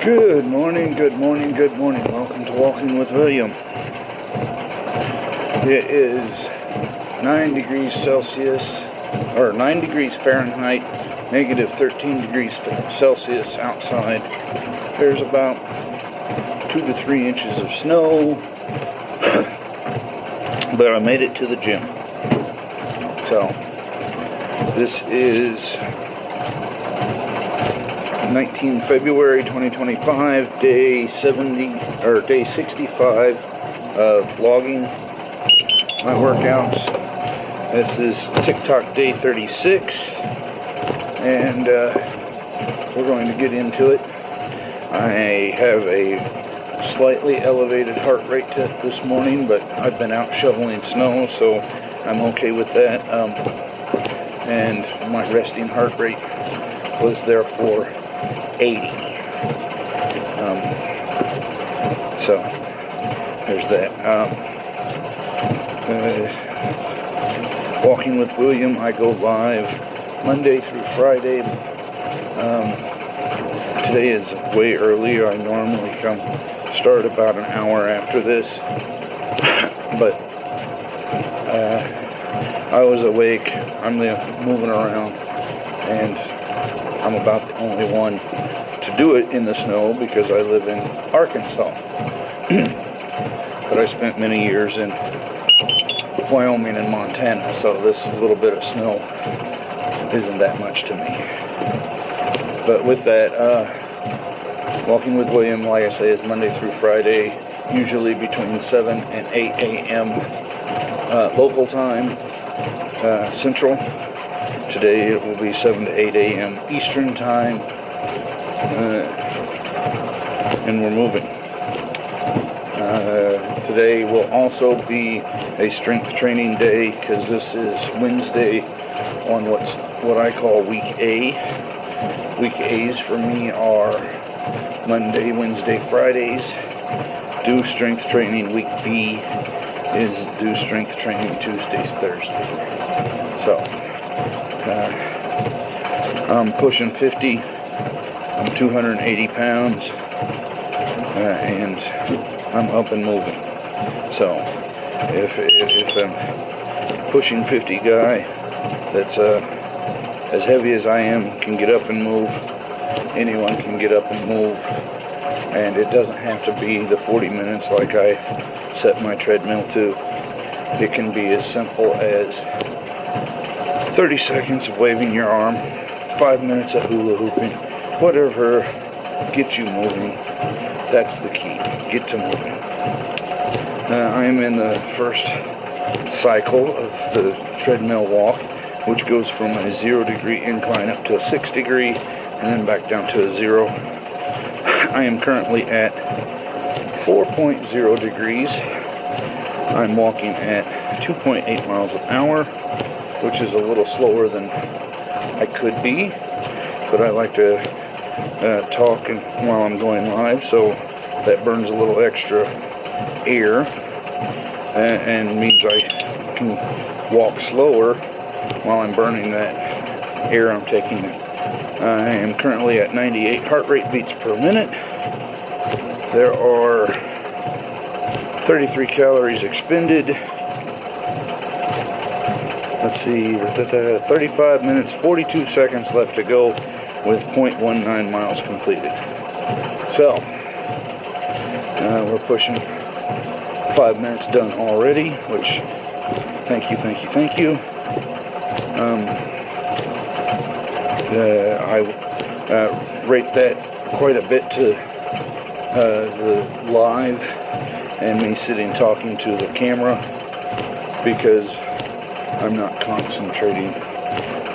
Good morning, good morning, good morning. Welcome to Walking with William. It is 9 degrees Celsius, or 9 degrees Fahrenheit, negative 13 degrees Celsius outside. There's about 2 to 3 inches of snow, but I made it to the gym. So, this is 19 February 2025, day 65 of logging my workouts. This is TikTok day 36, and we're going to get into it. I have a slightly elevated heart rate this morning, but I've been out shoveling snow, so I'm okay with that. And my resting heart rate was therefore 80. So there's that. Walking with William, I go live Monday through Friday. Today is way earlier. I normally start about an hour after this, but I was awake. I'm moving around, and I'm about the only one to do it in the snow because I live in Arkansas. But I spent many years in Wyoming and Montana, so this little bit of snow isn't that much to me. But with that, Walking with William, like I say, is Monday through Friday, usually between 7 and 8 a.m. Local time, Central. Today it will be 7 to 8 a.m. Eastern time, and we're moving. Today will also be a strength training day because this is Wednesday on what I call week A. Week A's for me are Monday, Wednesday, Fridays. Do strength training. Week B is do strength training Tuesdays, Thursdays. So I'm pushing 50. I'm 280 pounds, and I'm up and moving. So if I'm pushing 50 guy that's as heavy as I am can get up and move, anyone can get up and move, and it doesn't have to be the 40 minutes like I set my treadmill to. It can be as simple as 30 seconds of waving your arm, 5 minutes of hula hooping, whatever gets you moving. That's the key. Get to moving. I am in the first cycle of the treadmill walk, which goes from a 0 degree incline up to a 6 degree and then back down to a 0. I am currently at 4.0 degrees. I'm walking at 2.8 miles an hour, which is a little slower than I could be, but I like to talk while I'm going live, so that burns a little extra air and means I can walk slower while I'm burning that air I'm taking in. I am currently at 98 heart rate beats per minute. There are 33 calories expended. Let's see, 35 minutes, 42 seconds left to go with 0.19 miles completed. So, we're pushing 5 minutes done already, which, thank you. I rate that quite a bit to the live and me sitting talking to the camera, because I'm not concentrating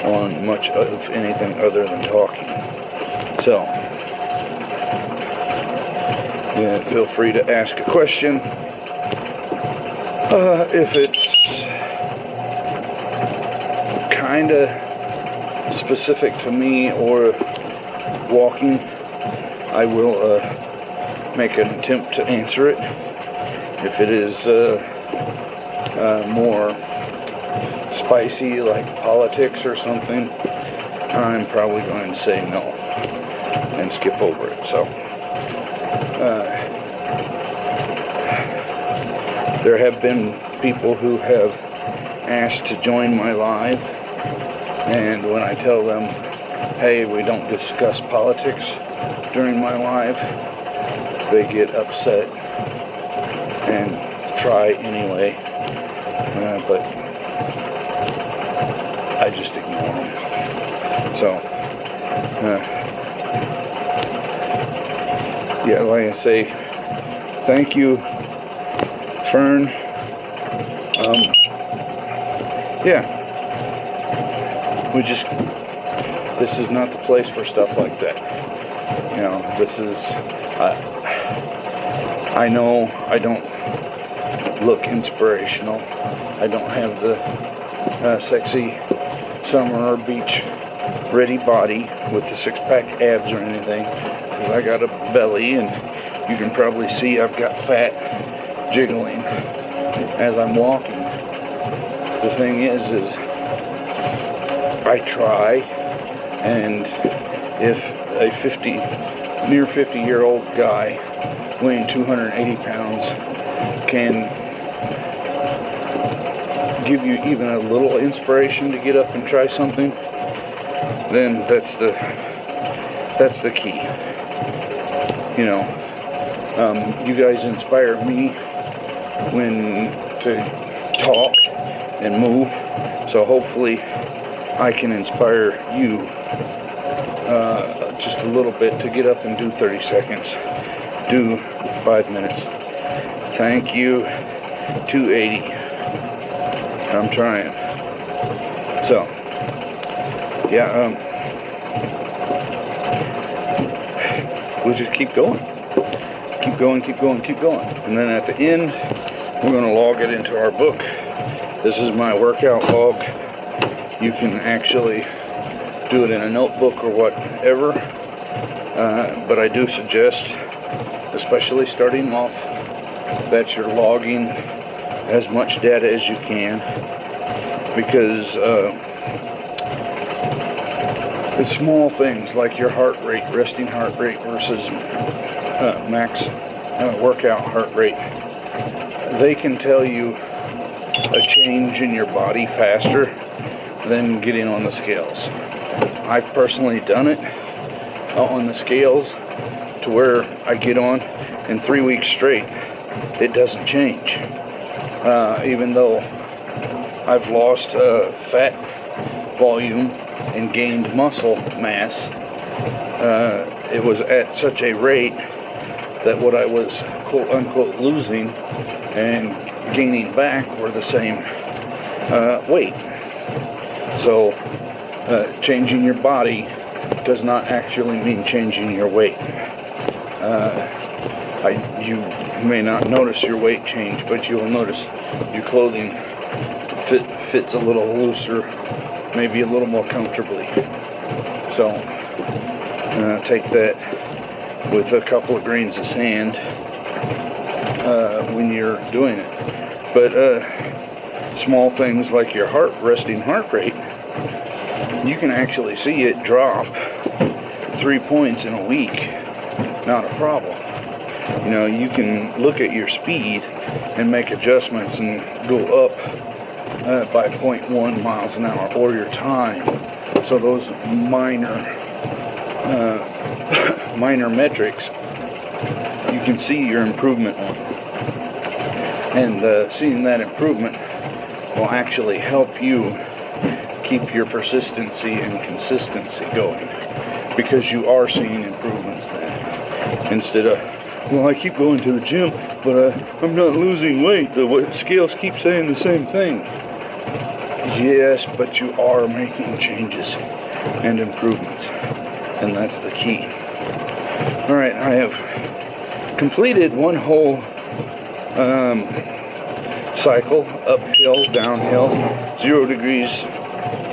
on much of anything other than talking. So, yeah, feel free to ask a question. If it's kind of specific to me or walking, I will make an attempt to answer it. If it is more spicy, like politics or something, I'm probably going to say no and skip over it. So There have been people who have asked to join my live, and when I tell them, hey, we don't discuss politics during my live, they get upset and try anyway, but I just ignore them. So, yeah, like I say, thank you, Fern. Yeah, this is not the place for stuff like that. You know, this is, I know I don't look inspirational. I don't have the sexy summer or beach ready body with the six-pack abs or anything, because I got a belly, and you can probably see I've got fat jiggling as I'm walking. The thing is I try, and if a near 50-year-old guy weighing 280 pounds can give you even a little inspiration to get up and try something, then that's the key. You know, you guys inspire me when to talk and move, so hopefully I can inspire you just a little bit to get up and do 30 seconds, do 5 minutes. Thank you, 280. I'm trying. So, yeah, we'll just keep going. Keep going, keep going, keep going. And then at the end, we're going to log it into our book. This is my workout log. You can actually do it in a notebook or whatever, but I do suggest, especially starting off, that you're logging as much data as you can, because it's small things like your heart rate, resting heart rate versus max workout heart rate. They can tell you a change in your body faster than getting on the scales. I've personally done it on the scales to where I get on in 3 weeks straight. It doesn't change. Even though I've lost fat volume and gained muscle mass, it was at such a rate that what I was quote unquote losing and gaining back were the same weight. So changing your body does not actually mean changing your weight. You may not notice your weight change, but you'll notice your clothing fits a little looser, maybe a little more comfortably. So take that with a couple of grains of sand when you're doing it. But small things like your resting heart rate, you can actually see it drop 3 points in a week. Not a problem. You know, you can look at your speed and make adjustments and go up by 0.1 miles an hour, or your time. So those minor metrics, you can see your improvement on. And seeing that improvement will actually help you keep your persistency and consistency going, because you are seeing improvements then. Instead of, well, I keep going to the gym, but I'm not losing weight. The scales keep saying the same thing. Yes, but you are making changes and improvements, and that's the key. All right, I have completed one whole cycle, uphill, downhill, 0 degrees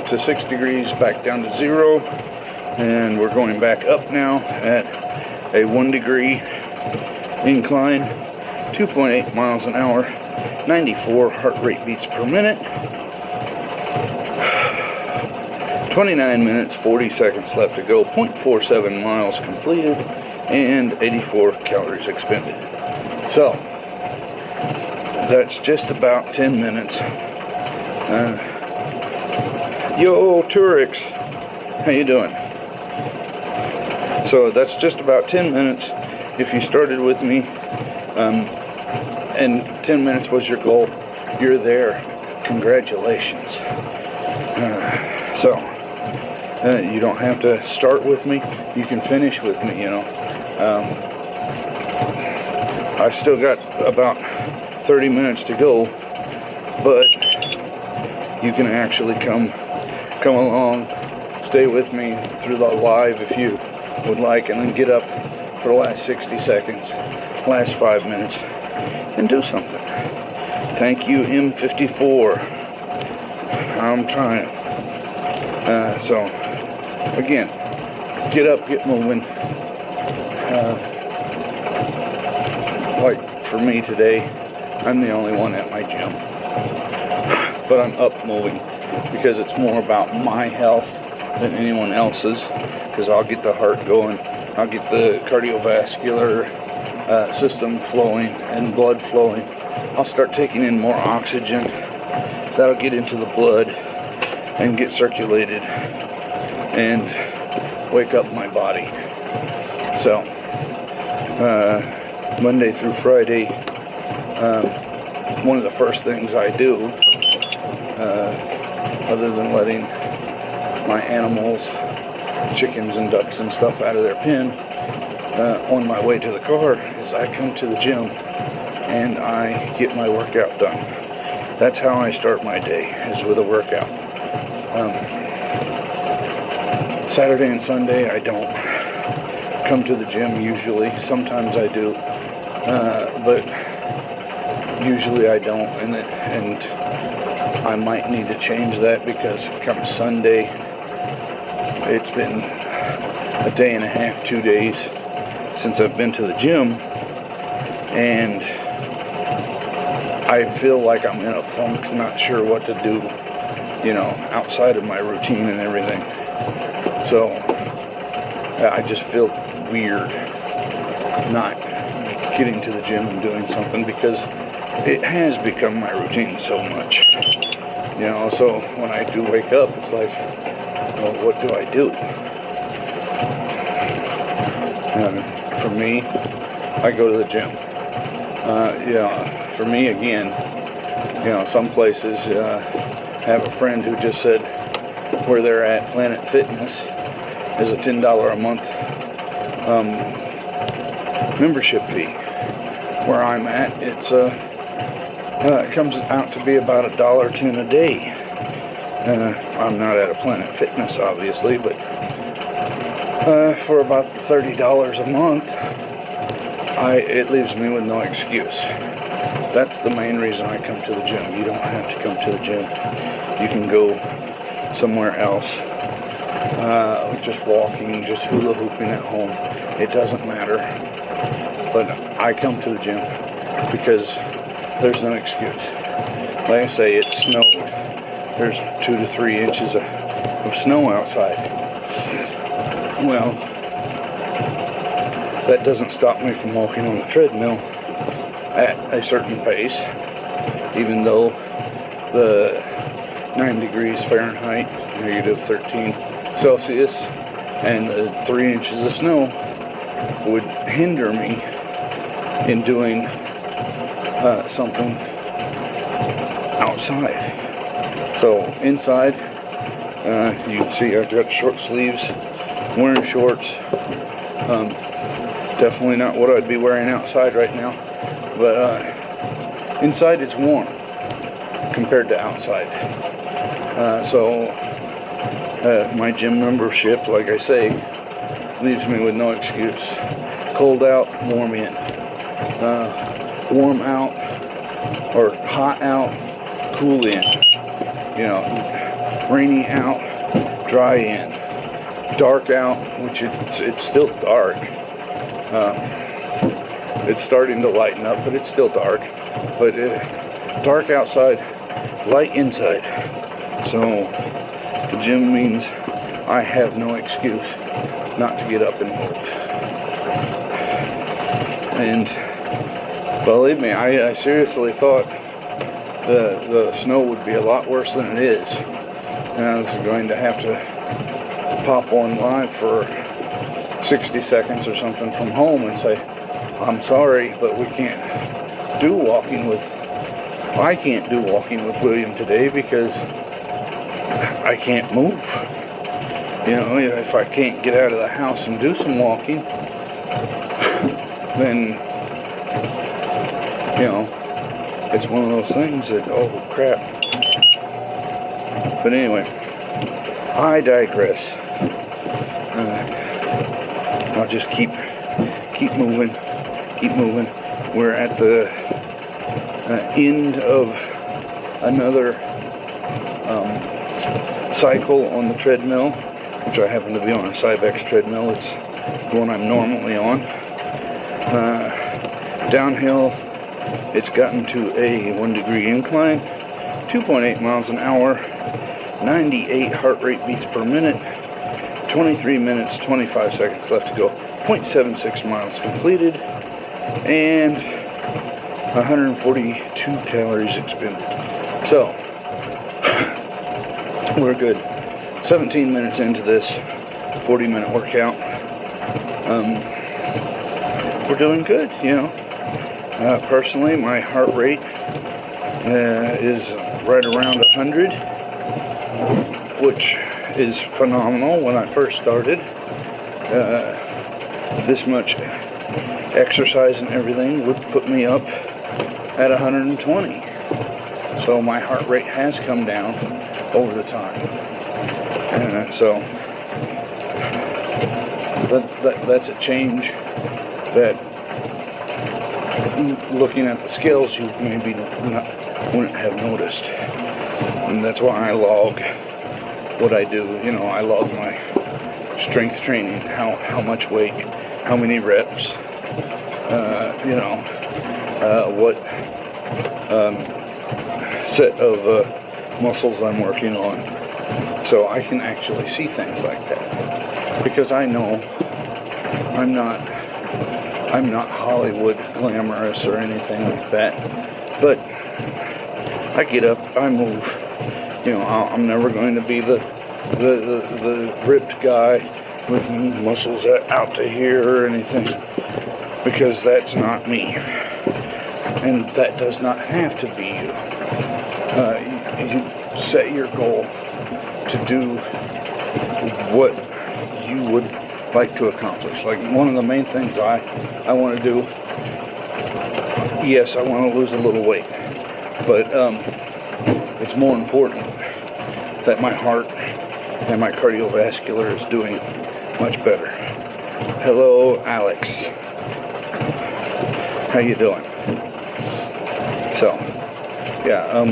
to 6 degrees, back down to 0, and we're going back up now at a 1 degree incline, 2.8 miles an hour, 94 heart rate beats per minute, 29 minutes, 40 seconds left to go, 0.47 miles completed, and 84 calories expended. So, that's just about 10 minutes. Yo, Turix, how you doing? So that's just about 10 minutes if you started with me, and 10 minutes was your goal. You're there. Congratulations. You don't have to start with me. You can finish with me, you know. I still got about 30 minutes to go, but you can actually come along, stay with me through the live if you would like, and then get up for the last 60 seconds, last 5 minutes, and do something. Thank you, M54. I'm trying. So, again, get up, get moving. Like for me today, I'm the only one at my gym. But I'm up moving because it's more about my health than anyone else's. Because I'll get the heart going, I'll get the cardiovascular system flowing and blood flowing. I'll start taking in more oxygen. That'll get into the blood and get circulated and wake up my body. So, Monday through Friday, one of the first things I do, other than letting my animals, chickens and ducks and stuff out of their pen, on my way to the car, is I come to the gym and I get my workout done. That's how I start my day, is with a workout. Saturday and Sunday I don't come to the gym usually. Sometimes I do, but usually I don't, and I might need to change that, because come Sunday, it's been a day and a half, 2 days since I've been to the gym, and I feel like I'm in a funk, not sure what to do, you know, outside of my routine and everything. So I just feel weird not getting to the gym and doing something, because it has become my routine so much, you know. So when I do wake up, it's like, well, what do I do? For me, I go to the gym. For me, again, you know, some places have a friend who just said where they're at, Planet Fitness, is a $10 a month membership fee. Where I'm at, it comes out to be about $1.10 a day. I'm not at a Planet Fitness, obviously, but for about $30 a month, it leaves me with no excuse. That's the main reason I come to the gym. You don't have to come to the gym. You can go somewhere else, just walking, just hula hooping at home. It doesn't matter. But I come to the gym because there's no excuse. Like I say, it snowed. There's 2 to 3 inches of snow outside. Well, that doesn't stop me from walking on the treadmill at a certain pace, even though the 9 degrees Fahrenheit, negative 13 Celsius, and the 3 inches of snow would hinder me in doing something outside. So inside, you can see I've got short sleeves, wearing shorts. Definitely not what I'd be wearing outside right now, but inside it's warm compared to outside. My gym membership, like I say, leaves me with no excuse. Cold out, warm in. Warm out, or hot out, cool in. You know, rainy out, dry in. Dark out, which it's still dark. It's starting to lighten up, but it's still dark. But dark outside, light inside. So the gym means I have no excuse not to get up and move. And Believe me, I seriously thought the snow would be a lot worse than it is. And I was going to have to pop on live for 60 seconds or something from home and say, I'm sorry, but we can't do walking with, I can't do walking with William today because I can't move. You know, if I can't get out of the house and do some walking, then, you know, it's one of those things that, oh crap. But anyway, I digress. I'll just keep moving. We're at the end of another cycle on the treadmill, which I happen to be on a Cybex treadmill. It's the one I'm normally on. Downhill, it's gotten to a 1 degree incline, 2.8 miles an hour, 98 heart rate beats per minute, 23 minutes, 25 seconds left to go, 0.76 miles completed, and 142 calories expended. So, we're good. 17 minutes into this 40-minute workout. We're doing good, you know. Personally, my heart rate is right around 100, which is phenomenal. When I first started, this much exercise and everything would put me up at 120. So my heart rate has come down over the time. So that's a change that, looking at the scales, you maybe wouldn't have noticed. And that's why I log what I do. You know, I log my strength training, how much weight, how many reps, you know, what set of muscles I'm working on. So I can actually see things like that. Because I know I'm not Hollywood glamorous or anything like that, but I get up, I move. You know, I'm never going to be the ripped guy with muscles out to here or anything, because that's not me, and that does not have to be you. You set your goal to do what you would like to accomplish. Like, one of the main things I want to do, yes, I want to lose a little weight, but it's more important that my heart and my cardiovascular is doing much better. Hello, Alex. How you doing? So, yeah,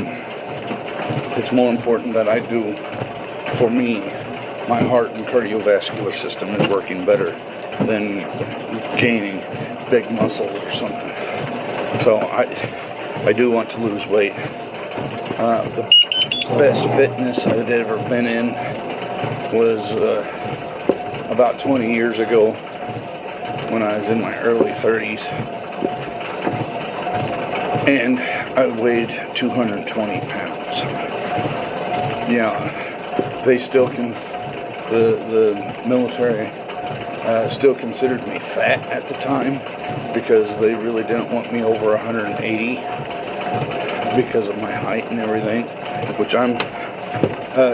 it's more important that I do, for me, my heart and cardiovascular system is working better than gaining big muscles or something. So I do want to lose weight. The best fitness I'd ever been in was about 20 years ago, when I was in my early 30s, and I weighed 220 pounds. Yeah, they still can. The military still considered me fat at the time, because they really didn't want me over 180 because of my height and everything, which I'm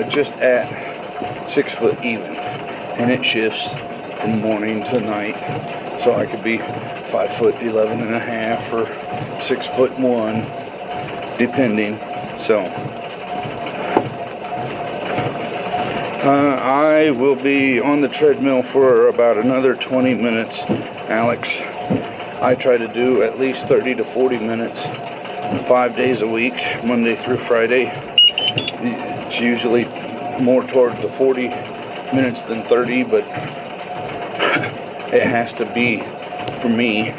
just at 6 foot even, and it shifts from morning to night, so I could be 5 foot 11 and a half or 6 foot 1, depending. So I will be on the treadmill for about another 20 minutes, Alex. I try to do at least 30 to 40 minutes 5 days a week, Monday through Friday. It's usually more toward the 40 minutes than 30, but it has to be, for me,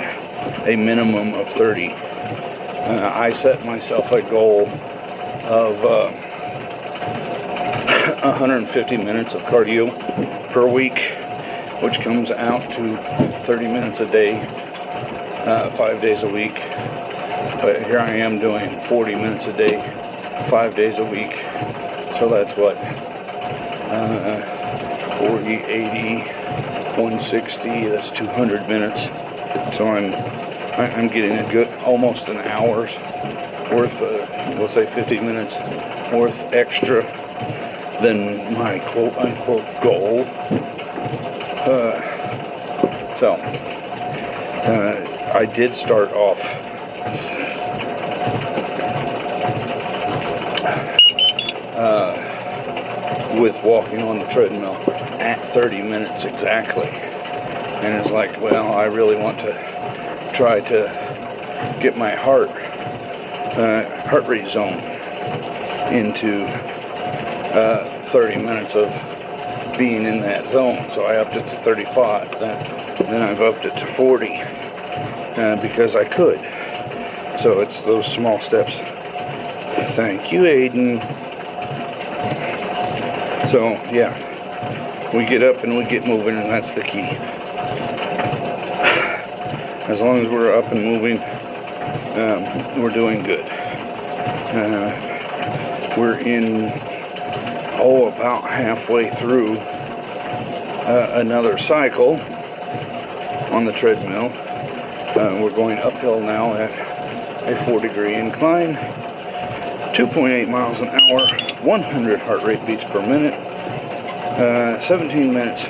a minimum of 30. I set myself a goal of 150 minutes of cardio per week, which comes out to 30 minutes a day, 5 days a week. But here I am doing 40 minutes a day, 5 days a week. So that's what, 40, 80, 160, that's 200 minutes. So I'm getting a good, almost an hour's worth, we'll say 50 minutes worth extra than my quote-unquote goal. I did start off with walking on the treadmill at 30 minutes exactly. And it's like, well, I really want to try to get my heart rate zone into 30 minutes of being in that zone. So I upped it to 35. Then I've upped it to 40 because I could. So it's those small steps. Thank you, Aiden. So yeah, we get up and we get moving, and that's the key. As long as we're up and moving, we're doing good. We're in, about halfway through another cycle on the treadmill. We're going uphill now at a 4-degree incline, 2.8 miles an hour, 100 heart rate beats per minute, 17 minutes,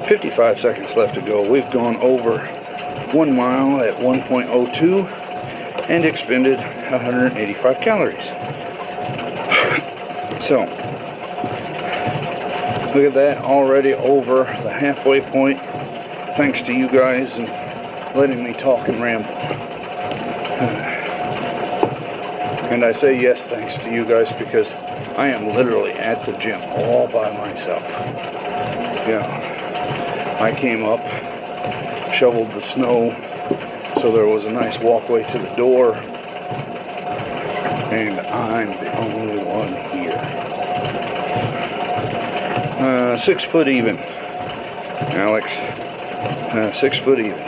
55 seconds left to go. We've gone over 1 mile at 1.02 and expended 185 calories. So, look at that, already over the halfway point, thanks to you guys and letting me talk and ramble. And I say yes, thanks to you guys, because I am literally at the gym all by myself. Yeah, I came up, shoveled the snow, so there was a nice walkway to the door, and I'm the only one here. 6 foot even, Alex. 6 foot even.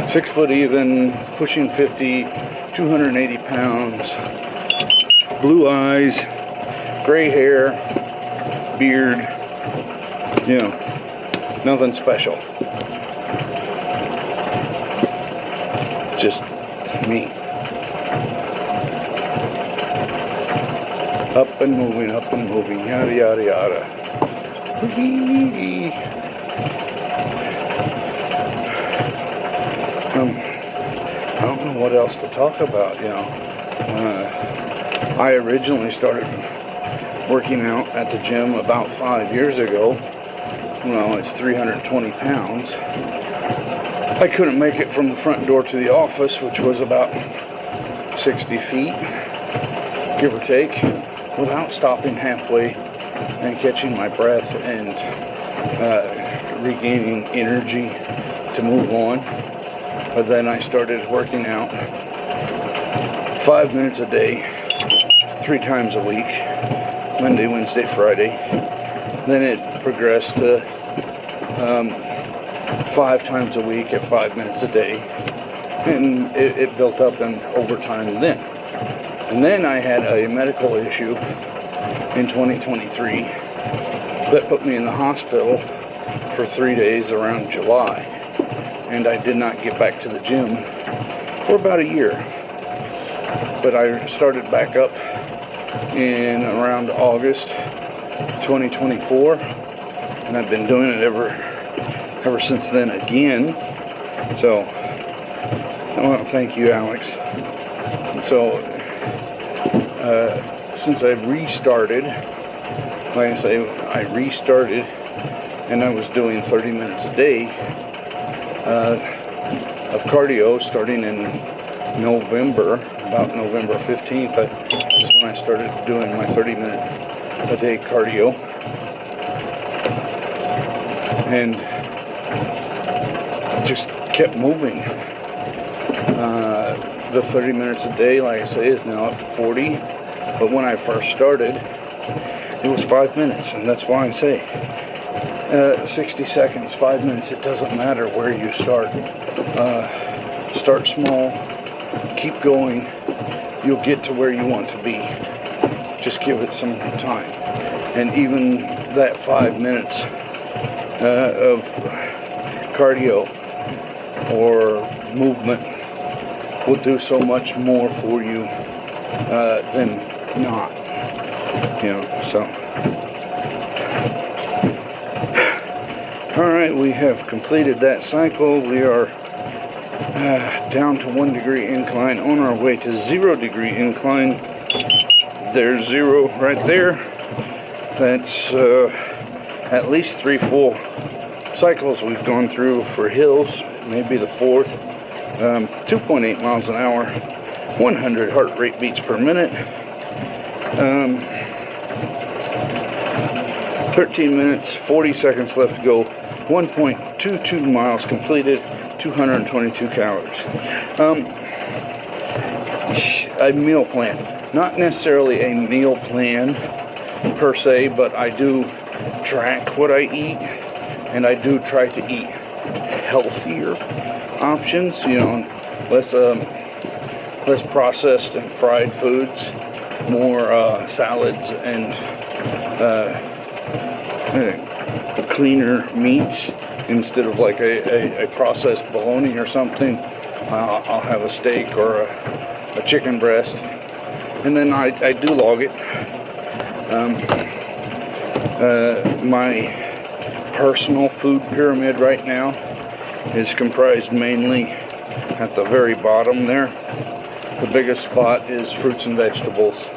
6 foot even, pushing 50, 280 pounds, blue eyes, gray hair, beard, you know, nothing special. Just me. Up and moving, yada, yada, yada. I don't know what else to talk about, you know. I originally started working out at the gym about 5 years ago. Well, it's 320 pounds. I couldn't make it from the front door to the office, which was about 60 feet, give or take, without stopping halfway and catching my breath and regaining energy to move on. But then I started working out 5 minutes a day, 3 times a week, Monday, Wednesday, Friday. Then it progressed to 5 times a week at 5 minutes a day. And it built up in overtime then. And then I had a medical issue in 2023 that put me in the hospital for 3 days around July. And I did not get back to the gym for about a year. But I started back up in around August 2024, and I've been doing it ever since then again. So I want to thank you, Alex. So since I've restarted, like I say, I restarted, and I was doing 30 minutes a day of cardio starting in November, about November 15th, is when I started doing my 30-minute a day cardio. And just kept moving. The 30 minutes a day, like I say, is now up to 40. But when I first started, it was 5 minutes, and that's why I say 60 seconds, 5 minutes, it doesn't matter where you start. Start small, keep going. You'll get to where you want to be. Just give it some time. And even that 5 minutes of cardio or movement will do so much more for you than not. So. Alright, we have completed that cycle. We are down to 1 degree incline, on our way to 0 degree incline. There's 0 right there. That's at least 3 full cycles we've gone through for hills, maybe the 4th. 2.8 miles an hour, 100 heart rate beats per minute. 13 minutes, 40 seconds left to go. 1.22 miles completed, 222 calories. A meal plan. Not necessarily a meal plan per se, but I do track what I eat, and I do try to eat healthier options, less processed and fried foods, more salads and cleaner meats instead of like a processed bologna or something. I'll have a steak or a chicken breast, and then I do log it. My personal food pyramid right now is comprised mainly at the very bottom there. The biggest spot is fruits and vegetables,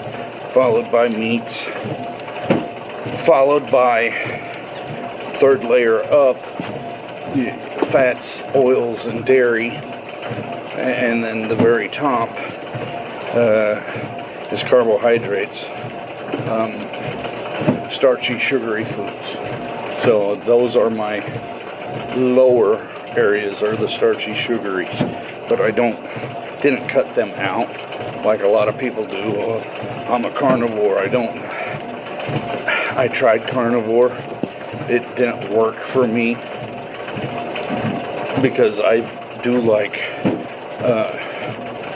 followed by meats, followed by third layer up, fats, oils, and dairy, and then the very top is carbohydrates, starchy, sugary foods. So those are my lower areas, are the starchy, sugaries, but I didn't cut them out like a lot of people do. I'm a carnivore. I tried carnivore. It didn't work for me because I do like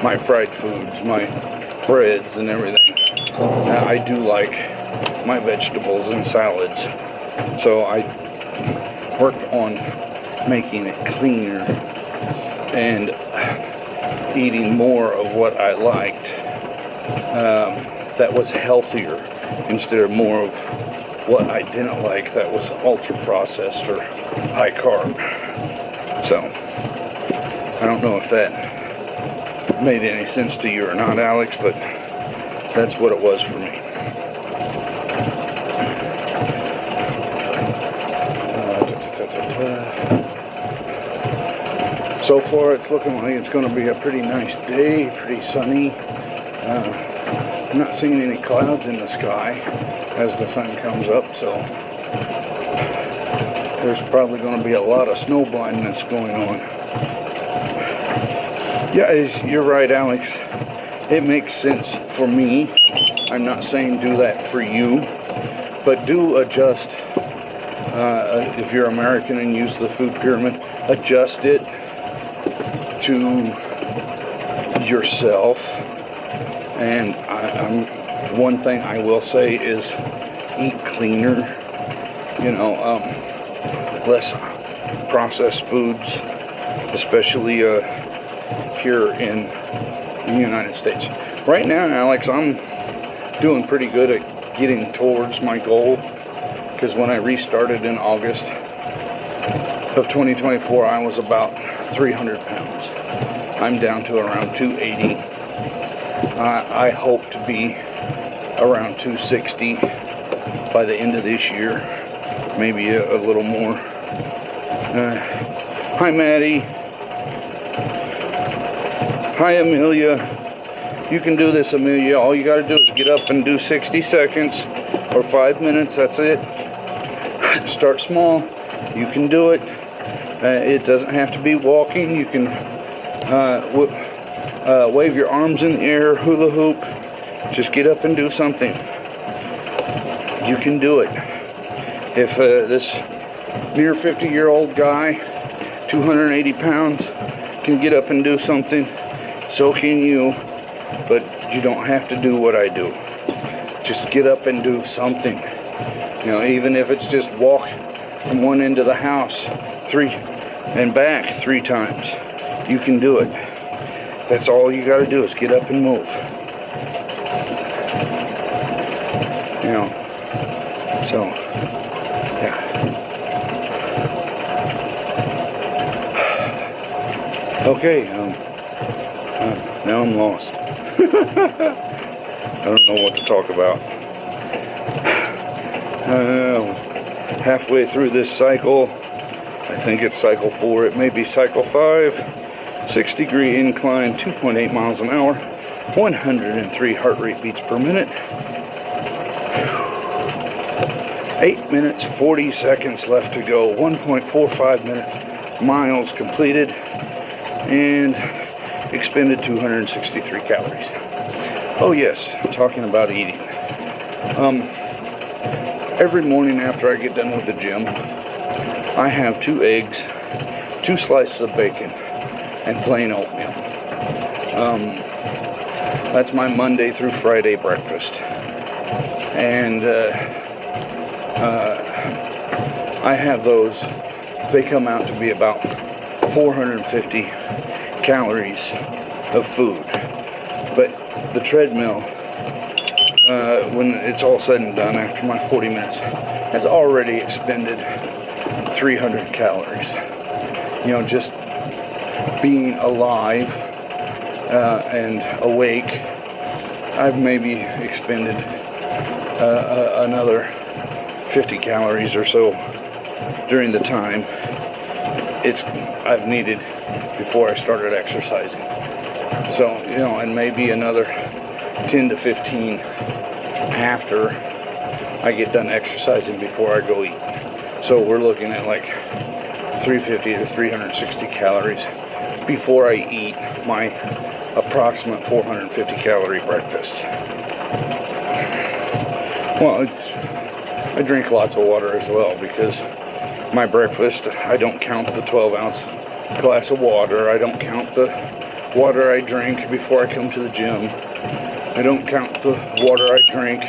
my fried foods, my breads and everything. I do like my vegetables and salads. So I worked on making it cleaner and eating more of what I liked that was healthier instead of more of what I didn't like that was ultra processed or high carb. So I don't know if that made any sense to you or not, Alex, but that's what it was for me. So far it's looking like it's going to be a pretty nice day, pretty sunny. I'm not seeing any clouds in the sky as the sun comes up, so there's probably going to be a lot of snow blindness going on. Yeah, you're right, Alex. It makes sense for me. I'm not saying do that for you, but do adjust. If you're American and use the food pyramid, adjust it to yourself. And one thing I will say is eat cleaner, less processed foods, especially here in the United States. Right now, Alex, I'm doing pretty good at getting towards my goal, because when I restarted in August of 2024, I was about 300 pounds. I'm down to around 280. I hope to be around 260 by the end of this year, maybe a little more. Hi, Maddie. Hi, Amelia. You can do this, Amelia. All you got to do is get up and do 60 seconds or 5 minutes. That's it. Start small. You can do it. It doesn't have to be walking. You can wave your arms in the air, hula hoop. Just get up and do something. You can do it. If this near 50-year-old guy, 280 pounds, can get up and do something, so can you, but you don't have to do what I do. Just get up and do something. You know, even if it's just walk from one end of the house 3 and back 3 times, you can do it. That's all you got to do is get up and move. You know, so yeah. Okay, now I'm lost. I don't know what to talk about. Halfway through this cycle, I think it's cycle 4, it may be cycle 5, 6-degree incline, 2.8 miles an hour, 103 heart rate beats per minute, 8 minutes, 40 seconds left to go, 1.45 miles completed, and expended 263 calories. Oh yes, talking about eating. Every morning after I get done with the gym, I have 2 eggs, 2 slices of bacon, and plain oatmeal. That's my Monday through Friday breakfast. And I have those. They come out to be about 450 calories of food. But the treadmill, when it's all said and done, after my 40 minutes, has already expended 300 calories. You know, just being alive and awake, I've maybe expended another 50 calories or so during the time I've needed before I started exercising. So, you know, and maybe another 10 to 15 after I get done exercising before I go eat. So we're looking at like 350 to 360 calories before I eat my approximate 450 calorie breakfast. Well, I drink lots of water as well, because my breakfast, I don't count the 12-ounce glass of water. I don't count the water I drink before I come to the gym. I don't count the water I drink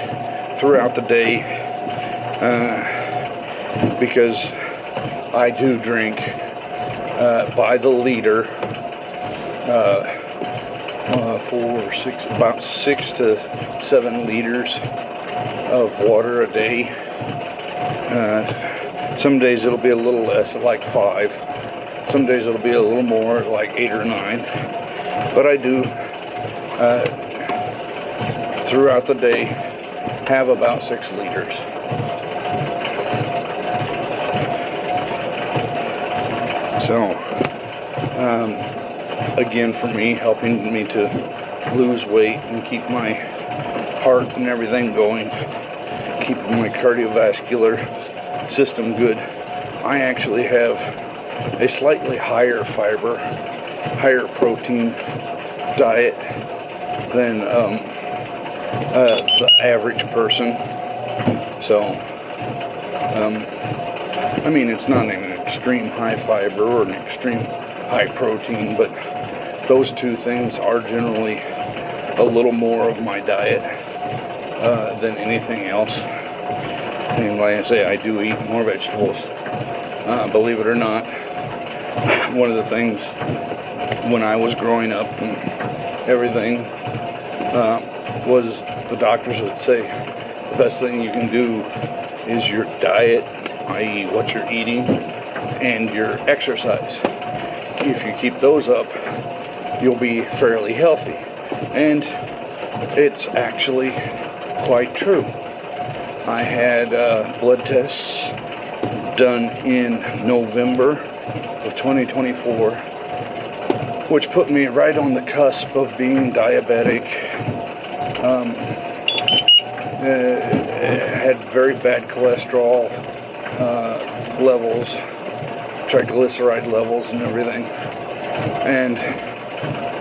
throughout the day, because I do drink by the liter, about 6 to 7 liters of water a day. Some days it'll be a little less, like 5. Some days it'll be a little more, like 8 or 9. But I do, throughout the day, have about 6 liters. So, again, for me, helping me to lose weight and keep my heart and everything going, keeping my cardiovascular system good, I actually have a slightly higher fiber, higher protein diet than the average person. So, I mean, it's not an extreme high fiber or an extreme high protein, but those two things are generally a little more of my diet than anything else. And like I say, I do eat more vegetables, believe it or not. One of the things when I was growing up and everything was the doctors would say the best thing you can do is your diet, i.e. what you're eating, and your exercise. If you keep those up, you'll be fairly healthy. And it's actually quite true. I had blood tests done in November of 2024, which put me right on the cusp of being diabetic. Had very bad cholesterol levels, triglyceride levels and everything. And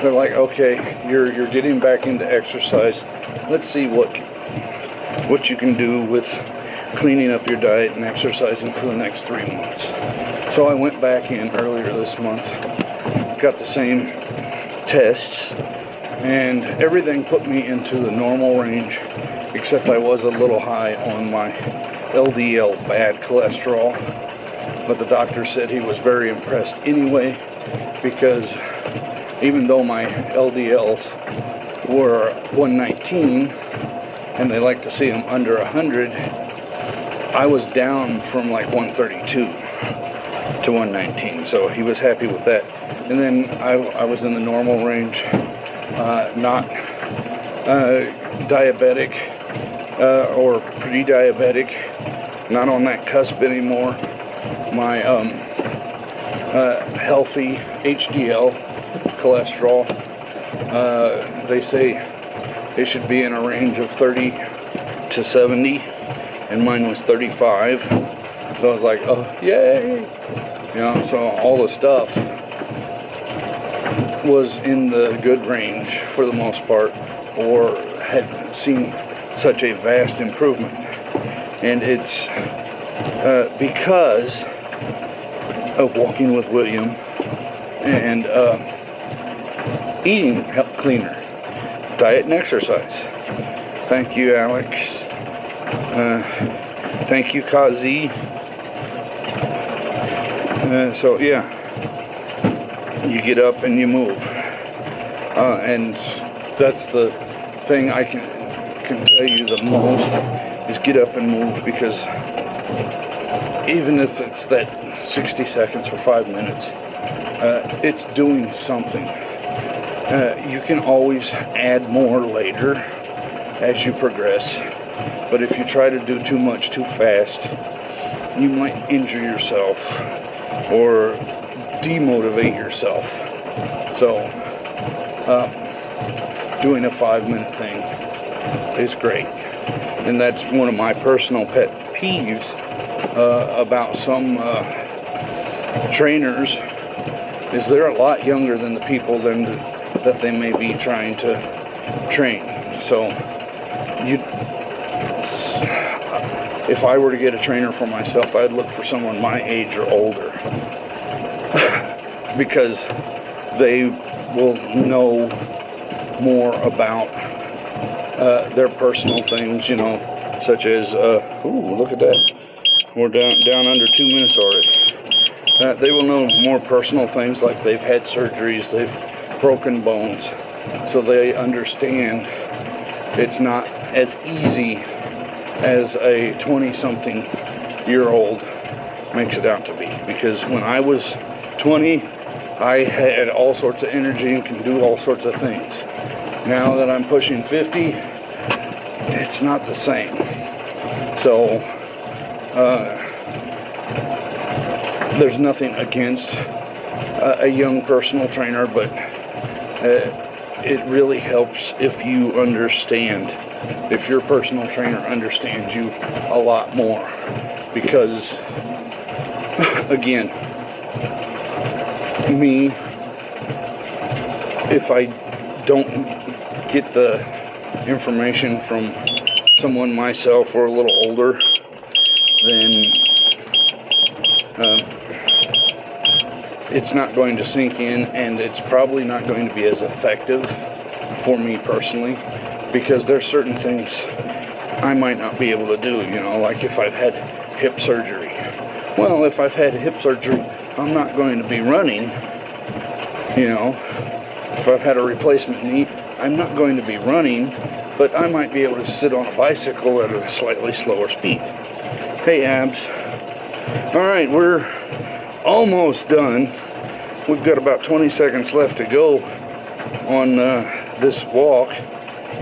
they're like, okay, you're getting back into exercise. Let's see what you can do with cleaning up your diet and exercising for the next 3 months. So I went back in earlier this month, got the same tests, and everything put me into the normal range, except I was a little high on my LDL bad cholesterol. But the doctor said he was very impressed anyway, because even though my LDLs were 119, and they like to see them under 100, I was down from like 132 to 119, so he was happy with that. And then I was in the normal range, not diabetic or pre-diabetic, not on that cusp anymore. My healthy HDL cholesterol, they say it should be in a range of 30 to 70, and mine was 35. So I was like, oh, yay! You know, so all the stuff was in the good range for the most part, or had seen such a vast improvement. And it's because of walking with William and eating cleaner, diet and exercise. Thank you, Alex. Thank you, Kazi. So yeah, you get up and you move, and that's the thing I can tell you the most is get up and move, because even if it's that 60 seconds or 5 minutes, it's doing something. You can always add more later as you progress, but if you try to do too much too fast, you might injure yourself or demotivate yourself. So doing a 5-minute thing is great, and that's one of my personal pet peeves about some trainers, is they're a lot younger than the people that they may be trying to train. So if I were to get a trainer for myself, I'd look for someone my age or older, because they will know more about their personal things, you know, such as ooh, look at that, we're down under 2 minutes already. They will know more personal things, like they've had surgeries, they've broken bones, so they understand it's not as easy as a 20-something-year-old makes it out to be. Because when I was 20, I had all sorts of energy and can do all sorts of things. Now that I'm pushing 50, it's not the same. So there's nothing against a young personal trainer, but it really helps if you understand, if your personal trainer understands you a lot more. Because again, me, if I don't get the information from someone myself or a little older, then it's not going to sink in, and it's probably not going to be as effective for me personally, because there's certain things I might not be able to do, you know, like if I've had hip surgery. Well, if I've had hip surgery, I'm not going to be running, you know. If I've had a replacement knee, I'm not going to be running, but I might be able to sit on a bicycle at a slightly slower speed. Hey, Abs. All right, we're almost done. We've got about 20 seconds left to go on this walk.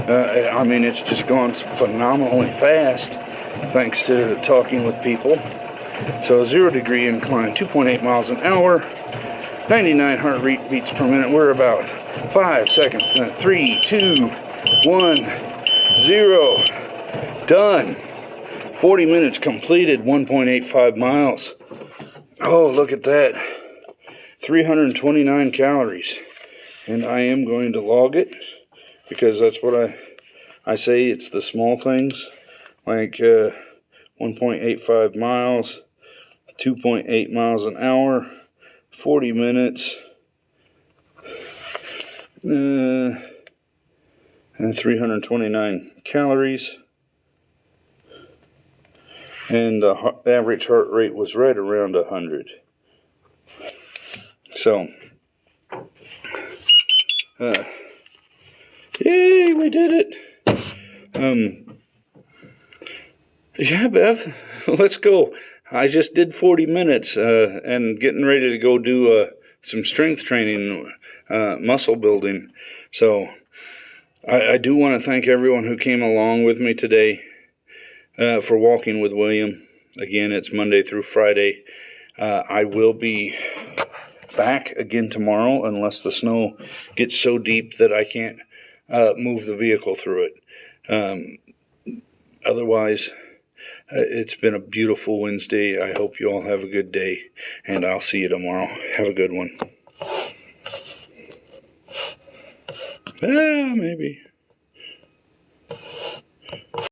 I mean, it's just gone phenomenally fast thanks to talking with people. So 0-degree incline, 2.8 miles an hour, 99 heart rate beats per minute. We're about 5 seconds. 3, 2, 1, 0. Done. 40 minutes completed, 1.85 miles. Oh, look at that. 329 calories. And I am going to log it, because that's what I say. It's the small things, like 1.85 miles, 2.8 miles an hour, 40 minutes, And 329 calories. And the average heart rate was right around 100. So, yay, we did it. Yeah, Bev, let's go. I just did 40 minutes and getting ready to go do some strength training, muscle building. So I do want to thank everyone who came along with me today for walking with William. Again, it's Monday through Friday. I will be back again tomorrow unless the snow gets so deep that I can't move the vehicle through it. Otherwise, it's been a beautiful Wednesday. I hope you all have a good day, and I'll see you tomorrow. Have a good one. Maybe.